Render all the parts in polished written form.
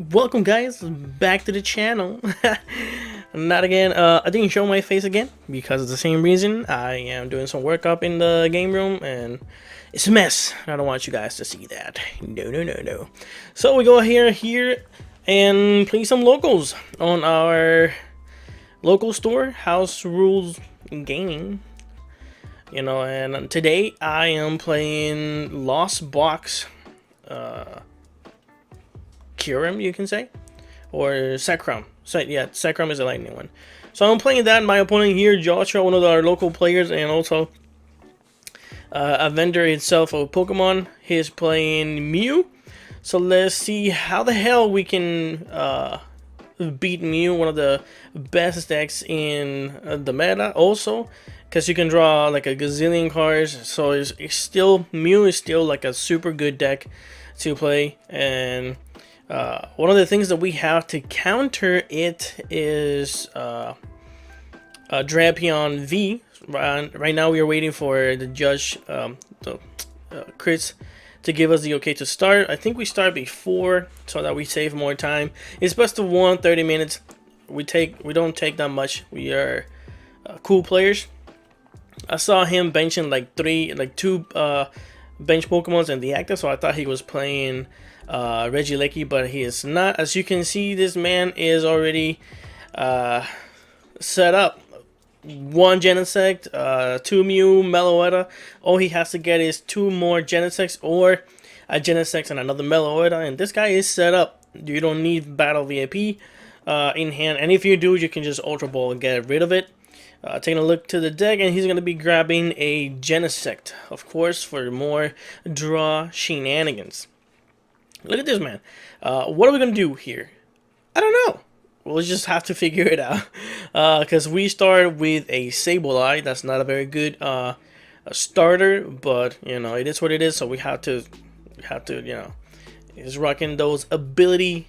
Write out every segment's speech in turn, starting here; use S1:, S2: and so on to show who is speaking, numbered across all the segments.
S1: Welcome guys back to the channel. Not again. I didn't show my face again because of the same reason. I am doing some work up in the game room and it's a mess. I don't want you guys to see that. No. So we go here and play some locals on our local store, House Rules Gaming. And today I am playing Lost Box Curum, you can say, or Sacrum. So yeah, Sacrum is a lightning one. So I'm playing that. My opponent here, Joshua, one of our local players, and also a vendor itself of Pokemon. He's playing Mew. So let's see how the hell we can beat Mew, one of the best decks in the meta. Also, because you can draw like a gazillion cards, so it's still Mew is still like a super good deck to play. And one of the things that we have to counter it is Drapion V. Right now we are waiting for the judge, Chris, to give us the okay to start. I think we start before so that we save more time. It's best of 30 minutes. We don't take that much. We are cool players. I saw him benching two bench Pokemons in the active, so I thought he was playing Regieleki, but he is not. As you can see, this man is already set up. 1 Genesect, 2 Mew, Meloetta. All he has to get is 2 more Genesects or a Genesect and another Meloetta, and this guy is set up. You don't need Battle VIP in hand, and if you do, you can just Ultra Ball and get rid of it. Taking a look to the deck, and he's going to be grabbing a Genesect, of course, for more draw shenanigans. Look at this, man. What are we going to do here? I don't know. We'll just have to figure it out. Because we start with a Sableye. That's not a very good starter, but, it is what it is. So we have to, he's rocking those ability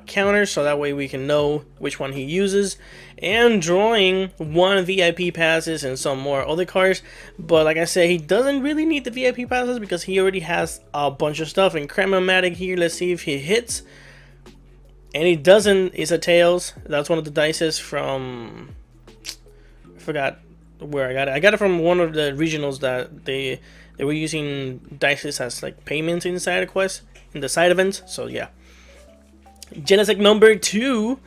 S1: counters, so that way we can know which one he uses, and drawing 1 VIP passes and some more other cards. But like I said, he doesn't really need the VIP passes because he already has a bunch of stuff. And Crematic here, let's see if he hits, and he doesn't. It's a Tails. That's one of the dices from, I forgot where I got it. I got it from one of the regionals that they were using dices as like payments inside a quest in the side events. So yeah. Genesect number 2,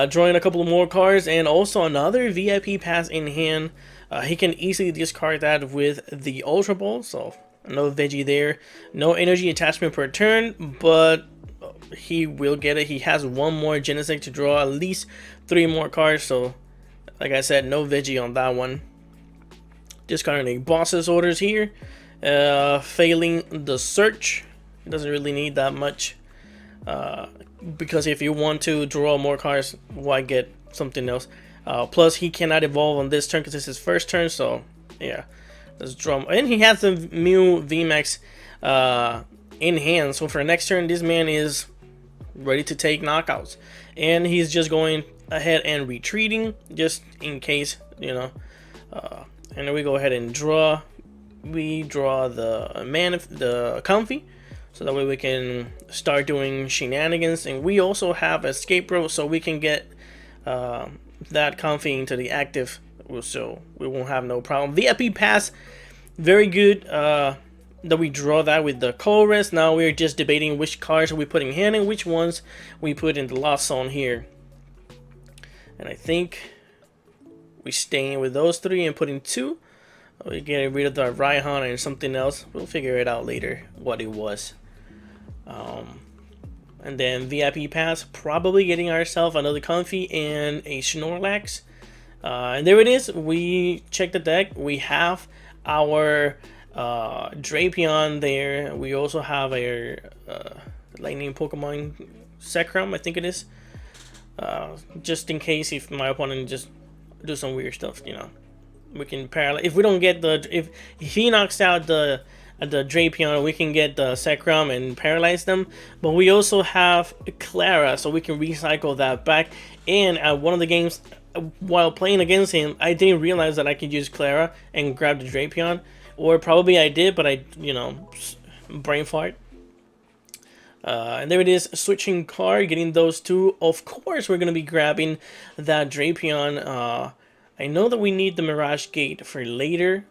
S1: drawing a couple of more cards, and also another VIP pass in hand. He can easily discard that with the Ultra Ball, so no veggie there. No energy attachment per turn, but he will get it. He has 1 more Genesect to draw at least 3 more cards, so like I said, no veggie on that one. Discarding boss's orders here. Failing the search. He doesn't really need that much. Because if you want to draw more cards, why get something else? Plus, he cannot evolve on this turn because it's his first turn. So, yeah, let's draw. And he has the Mew Vmax in hand. So for next turn, this man is ready to take knockouts, and he's just going ahead and retreating just in case, And then we go ahead and draw. We draw the Comfy. So that way we can start doing shenanigans, and we also have escape rope, so we can get that Comfy into the active, so we won't have no problem. VIP pass, very good that we draw that with the Colress. Now we're just debating which cards we put in hand and which ones we put in the lost zone here. And I think we staying with those 3 and putting 2. We get rid of the Raihan and something else. We'll figure it out later what it was. And then VIP pass, probably getting ourselves another Comfy and a Snorlax. And there it is. We check the deck. We have our Drapion there. We also have our lightning Pokemon Sacrum, I think it is. Just in case if my opponent just do some weird stuff, we can paralyze. If we don't get if he knocks out the Drapion, we can get the Sacrum and paralyze them. But we also have Clara, so we can recycle that back. And at one of the games, while playing against him, I didn't realize that I could use Clara and grab the Drapion. Or probably I did, but I, brain fart. And there it is, switching car, getting those two. Of course, we're going to be grabbing that Drapion. I know that we need the Mirage Gate for later.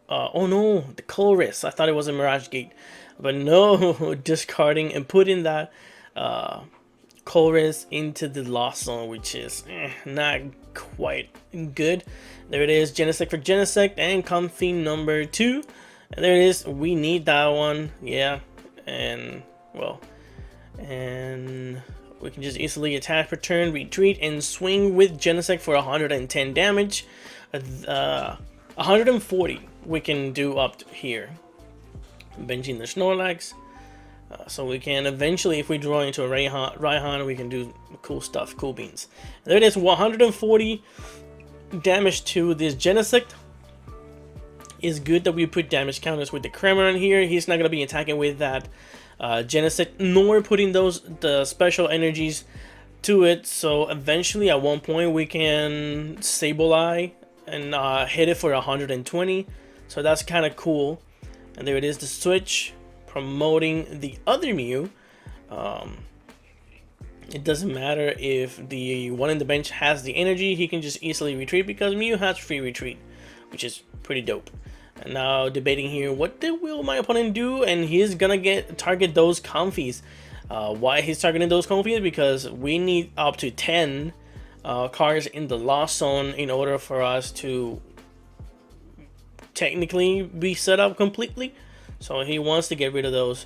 S1: Oh no, the Colress. I thought it was a Mirage Gate. But no, discarding and putting that Colress into the Lost Zone, which is not quite good. There it is, Genesect for Genesect and Comfy number 2. And there it is, we need that one, yeah. And, well, and we can just easily attack, return, retreat, and swing with Genesect for 110 damage. 140 we can do up to here. Benching the Snorlax. So we can eventually, if we draw into a Raihan, we can do cool stuff, cool beans. And there it is, 140 damage to this Genesect. It's good that we put damage counters with the Cramorant here. He's not going to be attacking with that Genesect, nor putting the special energies to it. So eventually, at one point, we can Sableye and hit it for 120. So that's kind of cool. And there it is, the switch, promoting the other Mew. It doesn't matter if the one in the bench has the energy, he can just easily retreat because Mew has free retreat, which is pretty dope. And now debating here, what will my opponent do? And he's gonna target those Comfies. Why he's targeting those Comfies? Because we need up to 10 cards in the Lost Zone in order for us to technically be set up completely. So he wants to get rid of those,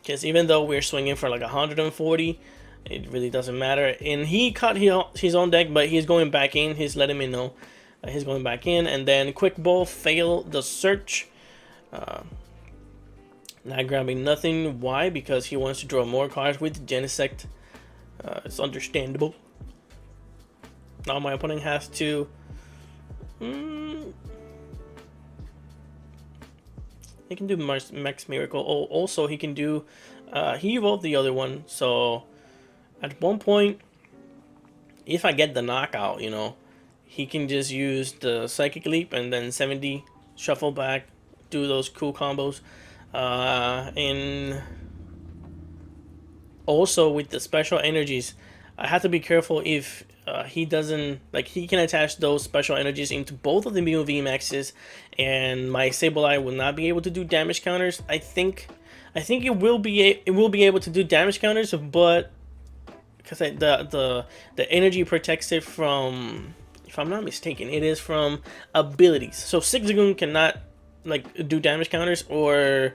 S1: because even though we're swinging for like 140, it really doesn't matter. And he cut his own deck, but he's going back in. He's letting me know he's going back in. And then Quick Ball, fail the search. Not grabbing nothing. Why? Because he wants to draw more cards with Genesect. It's understandable. Now my opponent has to... he can do Max Miracle. Oh, also he can do... he evolved the other one. So at one point, if I get the knockout, you know, he can just use the Psychic Leap and then 70, shuffle back, do those cool combos. And also with the special energies, I have to be careful if he doesn't, like, he can attach those special energies into both of the Mew Vmaxes, and my Sableye will not be able to do damage counters. I think it will be able to do damage counters, but because the energy protects it from, if I'm not mistaken, it is from abilities. So Zigzagoon cannot like do damage counters, or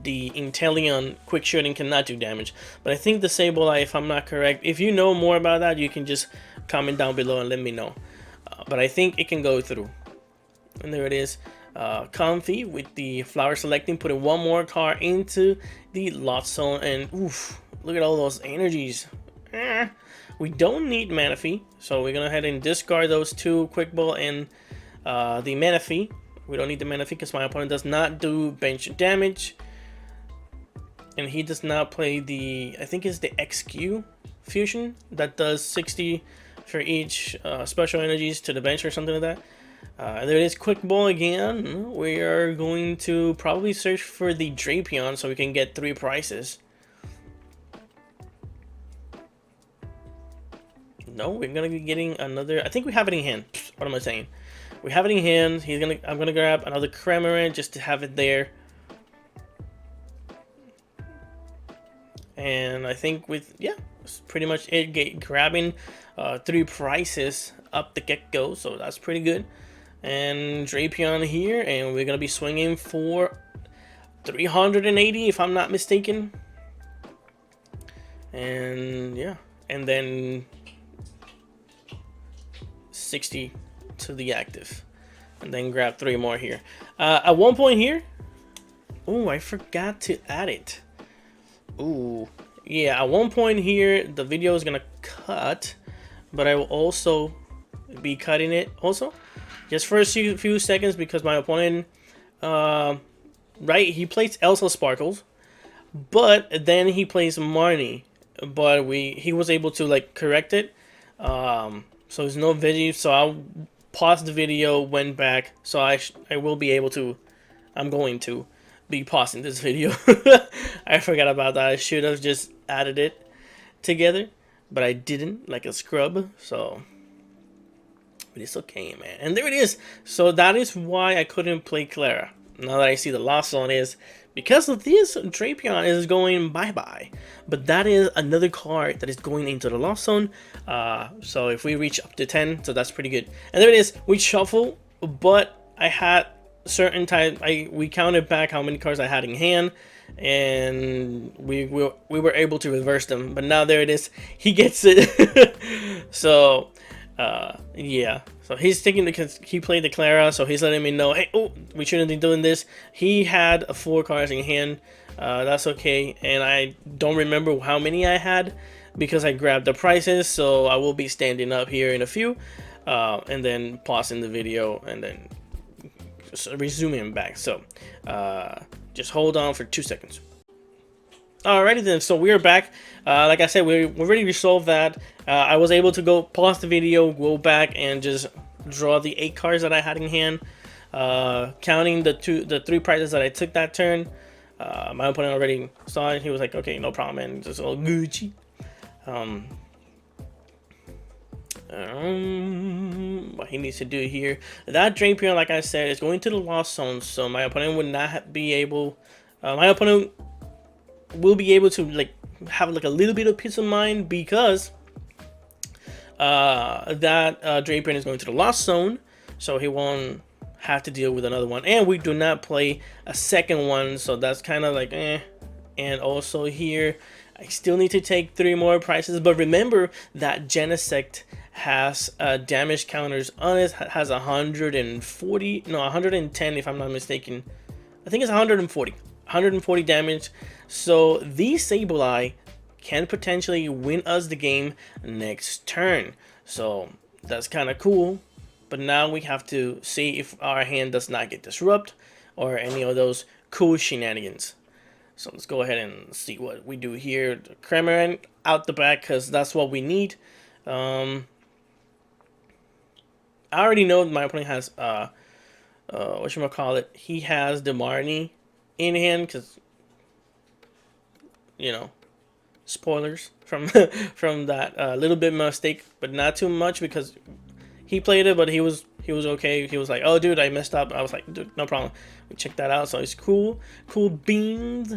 S1: the Inteleon quick shooting cannot do damage. But I think the Sableye, if I'm not correct, if you know more about that, you can just comment down below and let me know. But I think it can go through. And there it is, Comfy with the flower selecting, putting one more card into the Lost Zone, and oof, look at all those energies. We don't need Manaphy, so we're gonna go ahead and discard those two, Quick Ball and the Manaphy. We don't need the Manaphy because my opponent does not do bench damage. And he does not play the, I think it's the XQ fusion that does 60 for each special energies to the bench or something like that. There it is, Quick Ball again. We are going to probably search for the Drapion so we can get 3 prices. No, we're gonna be getting another. I think we have it in hand. What am I saying? We have it in hand. I'm gonna grab another Cramorant just to have it there. And I think that's pretty much it. Grabbing 3 prices up the get-go, so that's pretty good. And Drapion here, and we're gonna be swinging for 380 if I'm not mistaken. And yeah, and then 60 to the active, and then grab 3 more here. At one point here, oh, I forgot to add it. Ooh, yeah, at one point here the video is gonna cut, but I will also be cutting it also just for a few seconds, because my opponent he plays Elsa Sparkles, but then he plays Marnie, but he was able to like correct it. So there's no video, so I'll pause the video, went back, so I will be able to, I'm going to be pausing this video. I forgot about that. I should have just added it together, but I didn't, like a scrub. So, but it's okay, man. And there it is. So that is why I couldn't play Clara. Now that I see the lost zone is because of this, Drapion is going bye-bye. But that is another card that is going into the lost zone. So if we reach up to 10, so that's pretty good. And there it is. We shuffle, but I had certain time. We counted back how many cards I had in hand, and we were able to reverse them. But now there it is. He gets it. So yeah. So he's thinking because he played the Clara, so he's letting me know, hey, oh, we shouldn't be doing this. He had 4 cards in hand. That's okay, and I don't remember how many I had because I grabbed the prices. So I will be standing up here in a few, and then pausing the video and then resuming back. So just hold on for 2 seconds. Alrighty then, so we're back. Like I said, we already resolved that. I was able to go pause the video, go back, and just draw the 8 cards that I had in hand. Counting the 3 prizes that I took that turn. My opponent already saw it. He was like, "Okay, no problem, man. Just all Gucci." What he needs to do here. That Drapion, like I said, is going to the lost zone, so my opponent would not be able. My opponent will be able to like have like a little bit of peace of mind because that Drapion is going to the lost zone, so he won't have to deal with another one. And we do not play a second one, so that's kind of like eh. And also here, I still need to take 3 more prices. But remember that Genesect has damage counters on it. Has 140, no, 110 if I'm not mistaken. I think it's 140 damage. So the Sableye can potentially win us the game next turn. So that's kind of cool. But now we have to see if our hand does not get disrupted or any of those cool shenanigans. So let's go ahead and see what we do here. The Cramorant out the back because that's what we need. I already know my opponent has whatchamacallit, he has the Marnie in hand because, you know, spoilers from from that little bit mistake, but not too much because he played it, but he was okay. He was like, "Oh, dude, I messed up." I was like, "Dude, no problem." We checked that out, so it's cool beans.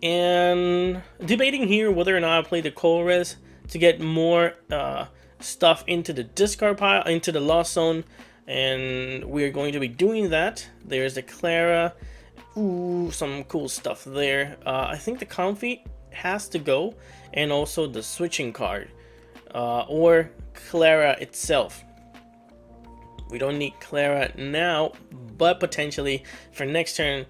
S1: And debating here whether or not I play the Colress to get more stuff into the discard pile, into the lost zone, and we're going to be doing that. There's the Clara. Ooh, some cool stuff there. I think the Comfy has to go, and also the switching card, or Clara itself. We don't need Clara now, but potentially for next turn,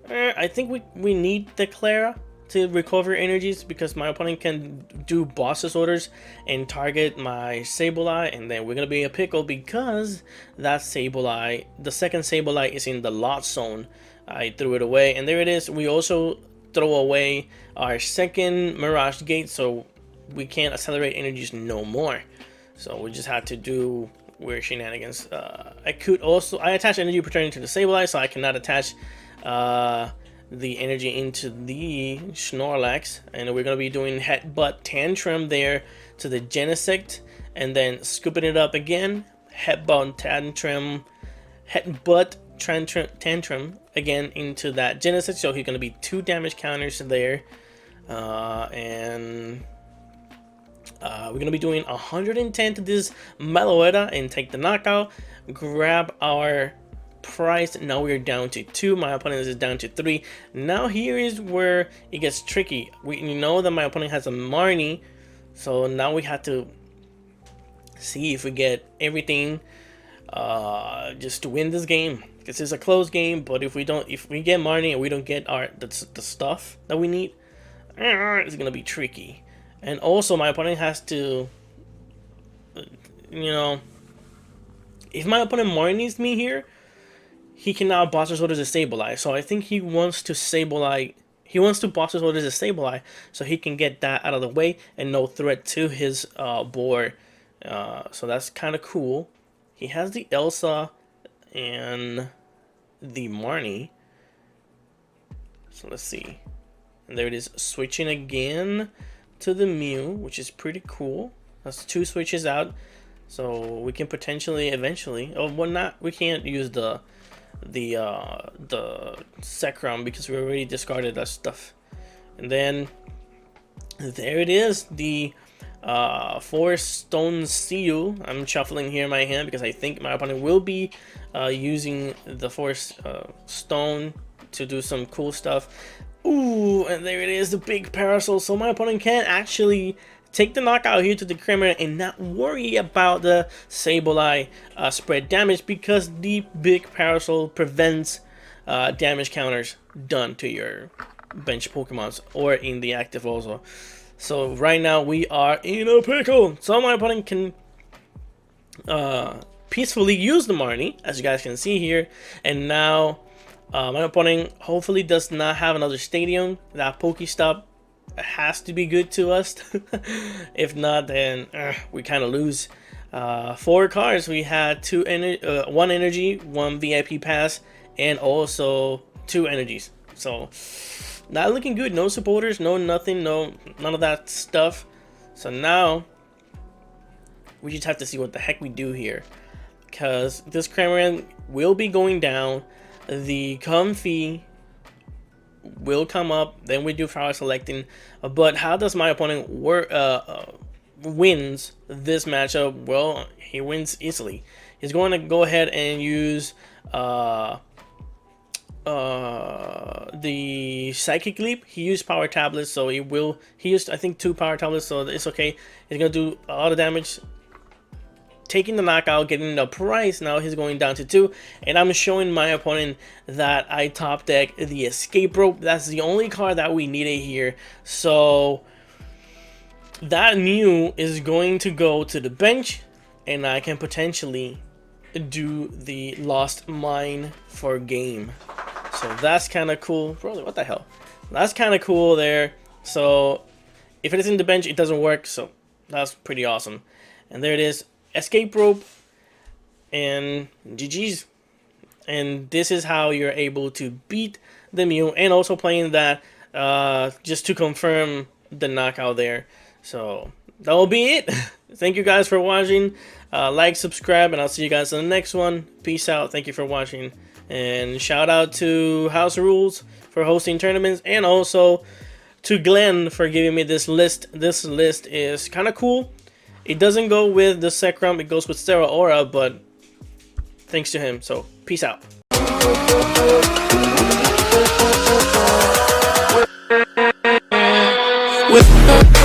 S1: I think we need the Clara to recover energies because my opponent can do boss's orders and target my Sableye, and then we're gonna be in a pickle because that Sableye, the second Sableye, is in the lost zone. I threw it away, and there it is. We also throw away our second Mirage Gate, so we can't accelerate energies no more. So we just had to do weird shenanigans. I attach energy pertaining to the Sableye, so I cannot attach the energy into the Snorlax, and we're gonna be doing Headbutt Tantrum there to the Genesect, and then scooping it up again, Headbutt Tantrum again into that Genesect. So he's gonna be 2 damage counters there, and we're gonna be doing 110 to this Meloetta and take the knockout, grab our price. Now we're down to 2. My opponent is down to 3. Now here is where it gets tricky. We know that my opponent has a Marnie, so now we have to see if we get everything just to win this game. This is a close game, but if we get Marnie and we don't get the stuff that we need, it's gonna be tricky. And also my opponent has to, you know, if my opponent Marnies me here, he can now boss's orders to Sableye. So I think he wants to Sableye. He wants to boss's orders to Sableye so he can get that out of the way and no threat to his board. So that's kind of cool. He has the Elsa and the Marnie. So let's see. And there it is, switching again to the Mew, which is pretty cool. That's 2 switches out. So we can potentially eventually, oh well, not, we can't use the Zekrom because we already discarded that stuff. And then there it is, the Force Stone Seal. I'm shuffling here in my hand because I think my opponent will be using the Force Stone to do some cool stuff. Ooh, and there it is, the big Parasol. So my opponent can actually take the knockout here to the Kramer and not worry about the Sableye spread damage, because the big Parasol prevents damage counters done to your bench Pokemons or in the active also. So right now we are in a pickle. So my opponent can peacefully use the Marnie, as you guys can see here. And now my opponent hopefully does not have another Stadium. That Pokestop has to be good to us. If not, then we kind of lose. 4 cards. We had 1 energy, 1 VIP pass, and also 2 energies. So not looking good. No supporters, no nothing, none of that stuff. So now we just have to see what the heck we do here, because this Cramorant will be going down. The Comfy will come up, then we do power selecting. But how does my opponent wins this matchup? Well, he wins easily. He's going to go ahead and use the Psychic Leap. He used Power Tablets, so he used, I think, 2 Power Tablets, so it's okay. He's going to do a lot of damage, taking the knockout, getting the price. Now he's going down to 2, and I'm showing my opponent that I top deck the Escape Rope. That's the only card that we needed here. So that Mew is going to go to the bench, and I can potentially do the Lost Mine for game. So that's kind of cool. Bro, what the hell? That's kind of cool there. So if it is in the bench, it doesn't work. So that's pretty awesome. And there it is. Escape Rope and GG's. And this is how you're able to beat the Mew, and also playing that just to confirm the knockout there. So that will be it. Thank you guys for watching. Like, subscribe, and I'll see you guys in the next one. Peace out. Thank you for watching, and shout out to House Rules for hosting tournaments, and also to Glenn for giving me this list. This list is kind of cool. It doesn't go with the Zekrom, it goes with Aura, but thanks to him. So, peace out. With